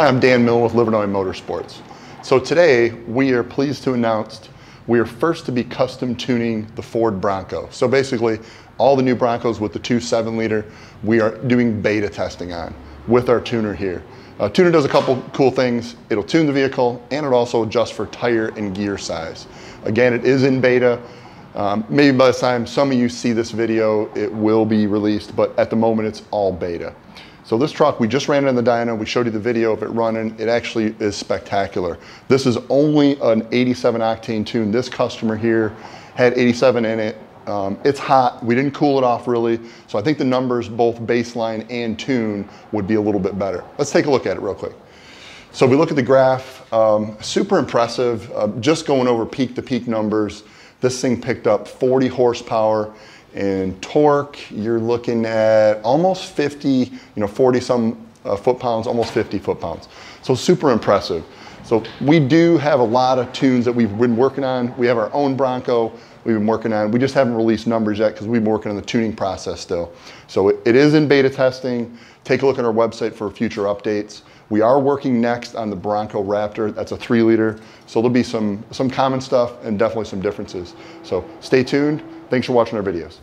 Hi, I'm Dan Mill with Livernois Motorsports. So today we are pleased to announce we are first to be custom tuning the Ford Bronco. So basically all the new Broncos with the 2.7 liter we are doing beta testing on with our tuner here. Tuner does a couple cool things. It'll tune the vehicle and it also adjusts for tire and gear size. Again, it is in beta. Maybe by the time some of you see this video, it will be released, but at the moment it's all beta. So this truck, we just ran it in the dyno. We showed you the video of it running. It actually is spectacular. This is only an 87 octane tune. This customer here had 87 in it. It's hot. We didn't cool it off really. So I think the numbers, both baseline and tune, would be a little bit better. Let's take a look at it real quick. So if we look at the graph, super impressive. Just going over peak to peak numbers. This thing picked up 40 horsepower. And torque, you're looking at almost 50, 40 some foot-pounds, almost 50 foot-pounds. So super impressive. So we do have a lot of tunes that we've been working on. We have our own Bronco we've been working on. We just haven't released numbers yet because we've been working on the tuning process still. So it is in beta testing. Take a look at our website for future updates. We are working next on the Bronco Raptor. That's a 3 liter. So there'll be some common stuff and definitely some differences. So stay tuned. Thanks for watching our videos.